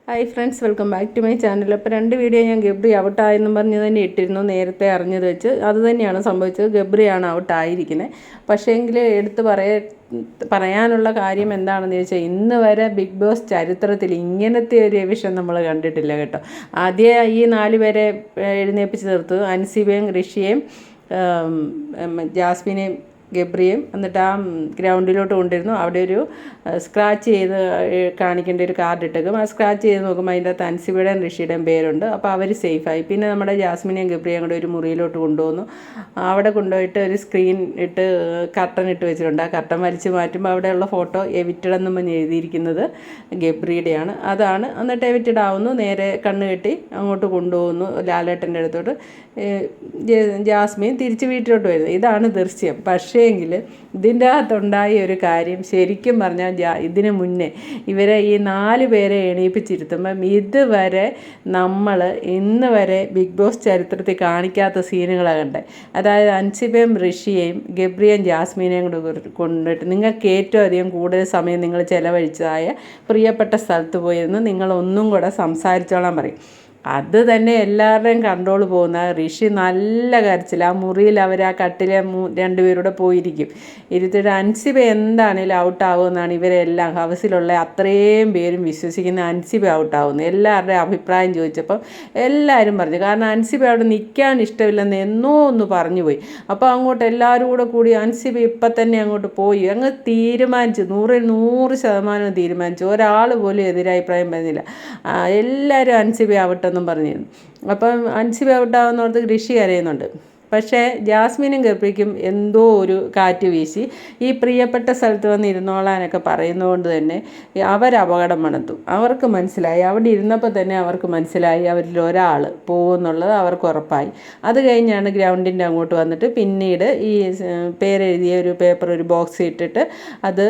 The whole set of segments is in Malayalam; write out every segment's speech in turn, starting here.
Hi friends, welcome back to my channel. അപ്പോൾ 2 വീഡിയോ ഞാൻ ഗബ്രി ഔട്ടായെന്നും പറഞ്ഞ് തന്നെ ഇട്ടിരുന്നു. നേരത്തെ അറിഞ്ഞത് വെച്ച് അത് തന്നെയാണ് സംഭവിച്ചത്. ഗബ്രിയാണ് ഔട്ടായിരിക്കുന്നത്. പക്ഷേങ്കിൽ പറയാനുള്ള കാര്യം എന്താണെന്ന് ചോദിച്ചാൽ, ഇന്ന് വരെ ബിഗ് ബോസ് ചരിത്രത്തിൽ ഇങ്ങനത്തെ ഒരു എവിഷൻ നമ്മൾ കണ്ടിട്ടില്ല കേട്ടോ. ആദ്യം ഈ 4 പേരെ എഴുന്നേൽപ്പിച്ച് തീർത്തു. അൻസിബയും ഋഷിയെയും ജാസ്മിനെയും ഗബ്രിയും. എന്നിട്ട് ആ ഗ്രൗണ്ടിലോട്ട് കൊണ്ടിരുന്നു. അവിടെ ഒരു സ്ക്രാച്ച് ചെയ്ത് കാണിക്കേണ്ട ഒരു കാർഡ് ഇട്ടേക്കും. ആ സ്ക്രാച്ച് ചെയ്ത് നോക്കുമ്പോൾ അതിൻ്റെ അകത്ത് അൻസിബയുടെയും ഋഷിയുടെയും പേരുണ്ട്. അപ്പോൾ അവർ സേഫായി. പിന്നെ നമ്മുടെ ജാസ്മിനെയും ഗബ്രിയും കൂടെ ഒരു മുറിയിലോട്ട് കൊണ്ടുവന്നു. അവിടെ കൊണ്ടുപോയിട്ട് ഒരു സ്ക്രീൻ ഇട്ട് കർട്ടൻ ഇട്ട് വെച്ചിട്ടുണ്ട്. ആ കർട്ടൻ വലിച്ചു മാറ്റുമ്പോൾ അവിടെയുള്ള ഫോട്ടോ എവിറ്റഡ് എന്നും പറഞ്ഞ് എഴുതിയിരിക്കുന്നത് ഗബ്രിയുടെയാണ്. അതാണ്. എന്നിട്ട് എവിറ്റഡ് ആവുന്നു. നേരെ കണ്ണ് കെട്ടി അങ്ങോട്ട് കൊണ്ടുപോകുന്നു ലാലേട്ടൻ്റെ അടുത്തോട്ട്. ജാസ്മിൻ തിരിച്ച് വീട്ടിലോട്ട് വരുന്നു. ഇതാണ് ദൃശ്യം. പക്ഷേങ്കിൽ ഇതിൻ്റെ അകത്തുണ്ടായ ഒരു കാര്യം ശരിക്കും പറഞ്ഞാൽ ഇതിന് മുന്നേ ഇവരെ ഈ 4 പേരെ എണീപ്പിച്ചിരുത്തുമ്പം ഇതുവരെ നമ്മൾ ഇന്ന് വരെ ബിഗ് ബോസ് ചരിത്രത്തിൽ കാണിക്കാത്ത സീനുകളാണ് കണ്ടത്. അതായത് അൻസിബയും ഋഷിയെയും ഗബ്രിയും ജാസ്മിനെയും കൂടെ കൊണ്ടിട്ട് നിങ്ങൾക്ക് ഏറ്റവും അധികം കൂടുതൽ സമയം നിങ്ങൾ ചിലവഴിച്ചതായ പ്രിയപ്പെട്ട സ്ഥലത്ത് പോയിരുന്ന് നിങ്ങളൊന്നും കൂടെ സംസാരിച്ചോളാൻ പറയും. അത് തന്നെ എല്ലാവരുടെയും കൺട്രോൾ പോകുന്ന ഋഷി നല്ല കരച്ചിൽ. ആ മുറിയിൽ അവർ ആ കട്ടിലെ 2 പേരൂടെ പോയിരിക്കും. ഇരുത്തിട്ട് അൻസിബ എന്താണേലും ഔട്ടാവുമെന്നാണ് ഇവരെല്ലാം ഹൗസിലുള്ള അത്രയും പേരും വിശ്വസിക്കുന്ന. അൻസിബ ഔട്ടാവുന്നു എല്ലാവരുടെയും അഭിപ്രായം ചോദിച്ചപ്പം എല്ലാവരും പറഞ്ഞു. കാരണം അൻസിബ അവിടെ നിൽക്കാൻ ഇഷ്ടമില്ലെന്ന് എന്നോ ഒന്ന് പറഞ്ഞു പോയി. അപ്പോൾ അങ്ങോട്ട് എല്ലാവരും കൂടി അൻസിബ ഇപ്പം തന്നെ അങ്ങോട്ട് പോയി അങ്ങ് തീരുമാനിച്ചു. 100% തീരുമാനിച്ചു. ഒരാൾ പോലും എതിരഭിപ്രായം പറഞ്ഞില്ല. എല്ലാവരും അൻസിബ ആവട്ടെ എന്നും പറഞ്ഞിരുന്നു. അപ്പം അൻസിബ ഔട്ടാവുന്നോർത്ത് ഋഷി കരയുന്നുണ്ട്. പക്ഷേ ജാസ്മിനും ഗബ്രിക്കും എന്തോ ഒരു കാറ്റ് വീശി ഈ പ്രിയപ്പെട്ട സ്ഥലത്ത് വന്ന് ഇരുന്നോളാനൊക്കെ പറയുന്നതുകൊണ്ട് തന്നെ അവരപകടം മണത്തു. അവർക്ക് മനസ്സിലായി. അവിടെ ഇരുന്നപ്പോൾ തന്നെ അവർക്ക് മനസ്സിലായി അവരിൽ ഒരാൾ പോകുമെന്നുള്ളത് അവർക്ക് ഉറപ്പായി. അത് കഴിഞ്ഞാണ് ഗ്രൗണ്ടിൻ്റെ അങ്ങോട്ട് വന്നിട്ട് പിന്നീട് ഈ പേരെഴുതിയ ഒരു പേപ്പർ ഒരു ബോക്സ് ഇട്ടിട്ട് അത്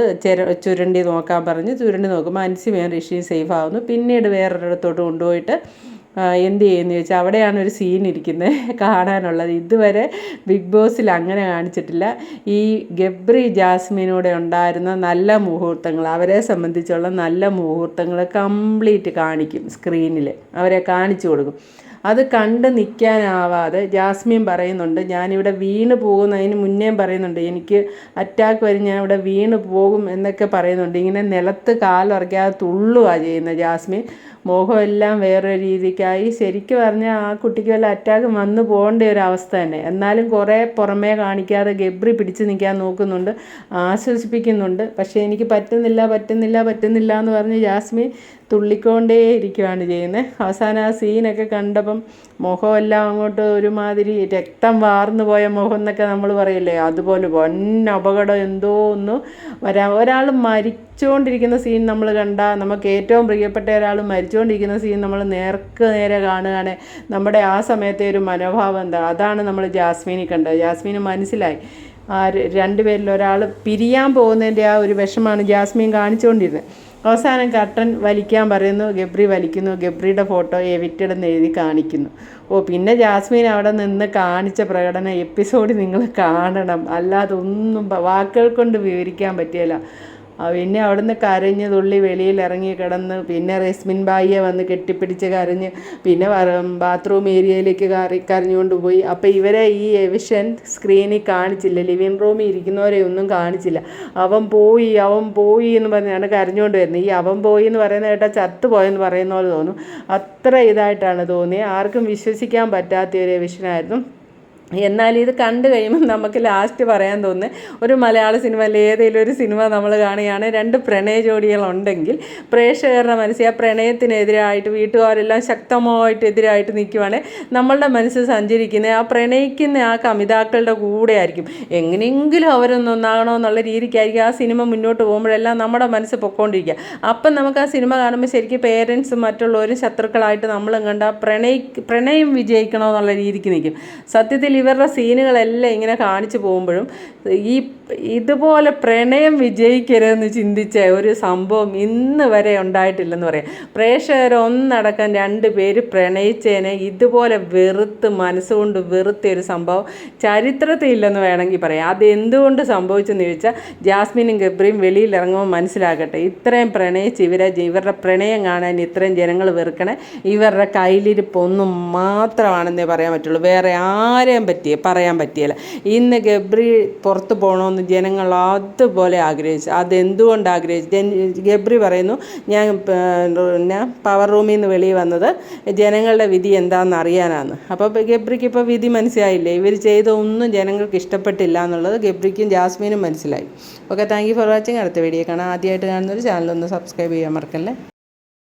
ചുരണ്ടി നോക്കാൻ പറഞ്ഞ് ചുരണ്ടി നോക്കുമ്പോൾ അൻസിബയും ഋഷിയും സേഫ് ആവുന്നു. പിന്നീട് വേറൊരിടത്തോട്ട് കൊണ്ടുപോയിട്ട് എന്ത് ചെയ്യുമെന്ന് ചോദിച്ചാൽ അവിടെയാണ് ഒരു സീൻ ഇരിക്കുന്നത് കാണാനുള്ളത്. ഇതുവരെ ബിഗ് ബോസിൽ അങ്ങനെ കാണിച്ചിട്ടില്ല. ഈ ഗബ്രി ജാസ്മിനൂടെ ഉണ്ടായിരുന്ന നല്ല മുഹൂർത്തങ്ങൾ, അവരെ സംബന്ധിച്ചുള്ള നല്ല മുഹൂർത്തങ്ങൾ കംപ്ലീറ്റ് കാണിക്കും. സ്ക്രീനിൽ അവരെ കാണിച്ചു കൊടുക്കും. അത് കണ്ട് നിൽക്കാനാവാതെ ജാസ്മിൻ പറയുന്നുണ്ട്, ഞാനിവിടെ വീണ് പോകുന്നതിന് മുന്നേയും പറയുന്നുണ്ട്, എനിക്ക് അറ്റാക്ക് വരും, ഞാൻ ഇവിടെ വീണ് പോകും എന്നൊക്കെ പറയുന്നുണ്ട്. ഇങ്ങനെ നിലത്ത് കാലുറക്കാതെ തുള്ളുകയാണ് ചെയ്യുന്നത് ജാസ്മിൻ. മോഹമെല്ലാം വേറൊരു രീതിക്കായി. ശരിക്കും പറഞ്ഞാൽ ആ കുട്ടിക്ക് വല്ല അറ്റാക്ക് വന്നു പോകേണ്ട ഒരു അവസ്ഥ തന്നെ. എന്നാലും കുറേ പുറമേ കാണിക്കാതെ ഗബ്രി പിടിച്ച് നിൽക്കാൻ നോക്കുന്നുണ്ട്, ആശ്വസിപ്പിക്കുന്നുണ്ട്. പക്ഷേ എനിക്ക് പറ്റുന്നില്ല എന്ന് പറഞ്ഞ് ജാസ്മിൻ തുള്ളിക്കൊണ്ടേ ഇരിക്കുകയാണ് ചെയ്യുന്നത്. അവസാനം ആ സീനൊക്കെ കണ്ടപ്പം മുഖമെല്ലാം അങ്ങോട്ട് ഒരുമാതിരി രക്തം വാർന്നു പോയ മുഖം എന്നൊക്കെ നമ്മൾ പറയില്ലേ, അതുപോലെ അപകടം എന്തോ ഒന്ന് ഒരാൾ മരിച്ചുകൊണ്ടിരിക്കുന്ന സീൻ നമ്മൾ കണ്ടാൽ, നമുക്ക് ഏറ്റവും പ്രിയപ്പെട്ട ഒരാൾ മരിച്ചുകൊണ്ടിരിക്കുന്ന സീൻ നമ്മൾ നേരെ കാണുകയാണ്. നമ്മുടെ ആ സമയത്തെ ഒരു മനോഭാവം എന്താ, അതാണ് നമ്മൾ ജാസ്മിനിൽ കണ്ടത്. ജാസ്മിന് മനസ്സിലായി ആ 2 പേരിൽ ഒരാൾ പിരിയാൻ പോകുന്നതിൻ്റെ ആ ഒരു വിഷമാണ് ജാസ്മിൻ കാണിച്ചുകൊണ്ടിരുന്നത്. അവസാനം കർട്ടൻ വലിക്കാൻ പറയുന്നു, ഗബ്രി വലിക്കുന്നു. ഗബ്രിയുടെ ഫോട്ടോ എവിറ്റഡ് എന്ന് എഴുതി കാണിക്കുന്നു. പിന്നെ ജാസ്മിൻ അവിടെ നിന്ന് കാണിച്ച പ്രകടന എപ്പിസോഡ് നിങ്ങൾ കാണണം. അല്ലാതെ ഒന്നും വാക്കുകൾ കൊണ്ട് വിവരിക്കാൻ പറ്റില്ല. പിന്നെ അവിടുന്ന് കരഞ്ഞ് തുള്ളി വെളിയിൽ ഇറങ്ങി കിടന്ന് പിന്നെ റസ്മിൻ ബായിയെ വന്ന് കെട്ടിപ്പിടിച്ച് കരഞ്ഞ് പിന്നെ ബാത്റൂം ഏരിയയിലേക്ക് കരഞ്ഞുകൊണ്ട് പോയി. അപ്പോൾ ഇവരെ ഈ എവിഷൻ സ്ക്രീനിൽ കാണിച്ചില്ല. ലിവിങ് റൂമിൽ ഇരിക്കുന്നവരെ ഒന്നും കാണിച്ചില്ല. അവൻ പോയി എന്ന് പറഞ്ഞാണ് കരഞ്ഞുകൊണ്ട് വരുന്നത്. ഈ അവൻ പോയി എന്ന് പറയുന്ന കേട്ടാൽ ചത്തുപോയെന്ന് പറയുന്ന പോലെ തോന്നും. അത്ര ഇതായിട്ടാണ് തോന്നിയത്. ആർക്കും വിശ്വസിക്കാൻ പറ്റാത്ത ഒരു എവിഷനായിരുന്നു. എന്നാൽ ഇത് കണ്ടു കഴിയുമ്പോൾ നമുക്ക് ലാസ്റ്റ് പറയാൻ തോന്നുന്നത്, ഒരു മലയാള സിനിമയിൽ ഏതെങ്കിലും ഒരു സിനിമ നമ്മൾ കാണുകയാണ്, 2 പ്രണയ ജോഡികളുണ്ടെങ്കിൽ പ്രേക്ഷകരുടെ മനസ്സിൽ ആ പ്രണയത്തിനെതിരായിട്ട് വീട്ടുകാരെല്ലാം ശക്തമായിട്ട് എതിരായിട്ട് നിൽക്കുവാണെങ്കിൽ നമ്മളുടെ മനസ്സ് സഞ്ചരിക്കുന്നത് ആ പ്രണയിക്കുന്ന ആ കമിതാക്കളുടെ കൂടെ ആയിരിക്കും. എങ്ങനെയെങ്കിലും അവരൊന്നൊന്നാകണമെന്നുള്ള രീതിക്കായിരിക്കും ആ സിനിമ മുന്നോട്ട് പോകുമ്പോഴെല്ലാം നമ്മുടെ മനസ്സ് പൊക്കോണ്ടിരിക്കുക. അപ്പം നമുക്ക് ആ സിനിമ കാണുമ്പോൾ ശരിക്കും പേരൻസും മറ്റുള്ളവരും ശത്രുക്കളായിട്ട് നമ്മളും കണ്ട പ്രണയം വിജയിക്കണമെന്നുള്ള രീതിക്ക് നിൽക്കും. സത്യത്തിൽ സിനിമയിൽ ഇവരുടെ സീനുകളെല്ലാം ഇങ്ങനെ കാണിച്ചു പോകുമ്പോഴും ഇതുപോലെ പ്രണയം വിജയിക്കരുതെന്ന് ചിന്തിച്ച ഒരു സംഭവം ഇന്ന് വരെ ഉണ്ടായിട്ടില്ലെന്ന് പറയാം. പ്രേക്ഷകർ ഒന്നടക്കം 2 പേര് പ്രണയിച്ചതിനെ ഇതുപോലെ മനസ്സുകൊണ്ട് വെറുത്ത ഒരു സംഭവം ചരിത്രത്തിൽ ഇല്ലെന്ന് വേണമെങ്കിൽ പറയാം. അത് എന്തുകൊണ്ട് സംഭവിച്ചെന്ന് ചോദിച്ചാൽ ജാസ്മിനും ഗബ്രിയും വെളിയിലിറങ്ങുമ്പോൾ മനസ്സിലാക്കട്ടെ, ഇത്രയും പ്രണയിച്ച് ഇവരുടെ പ്രണയം കാണാൻ ഇത്രയും ജനങ്ങൾ വെറുക്കണേ ഇവരുടെ കയ്യിലിരിപ്പൊന്നും മാത്രമാണെന്നേ പറയാൻ പറ്റുള്ളൂ. വേറെ ആരെയും പറയാൻ പറ്റിയില്ല. ഇന്ന് ഗബ്രി പുറത്ത് പോകണമെന്ന് ജനങ്ങൾ അതുപോലെ ആഗ്രഹിച്ചു. അതെന്തുകൊണ്ട് ആഗ്രഹിച്ചു? ഗബ്രി പറയുന്നു, ഞാൻ പവർ റൂമിൽ നിന്ന് വെളിയിൽ വന്നത് ജനങ്ങളുടെ വിധി എന്താണെന്ന് അറിയാനാണ്. അപ്പോൾ ഗബ്രിക്ക് ഇപ്പോൾ വിധി മനസ്സിലായില്ലേ, ഇവർ ചെയ്ത ഒന്നും ജനങ്ങൾക്ക് ഇഷ്ടപ്പെട്ടില്ല എന്നുള്ളത് ഗബ്രിക്കും ജാസ്മിനും മനസ്സിലായി. Okay, thank you for watching. അടുത്ത വീഡിയോ കാണാം. ആദ്യമായിട്ട് കാണുന്നൊരു ചാനലൊന്ന് സബ്സ്ക്രൈബ് ചെയ്യാൻ മറക്കല്ലേ.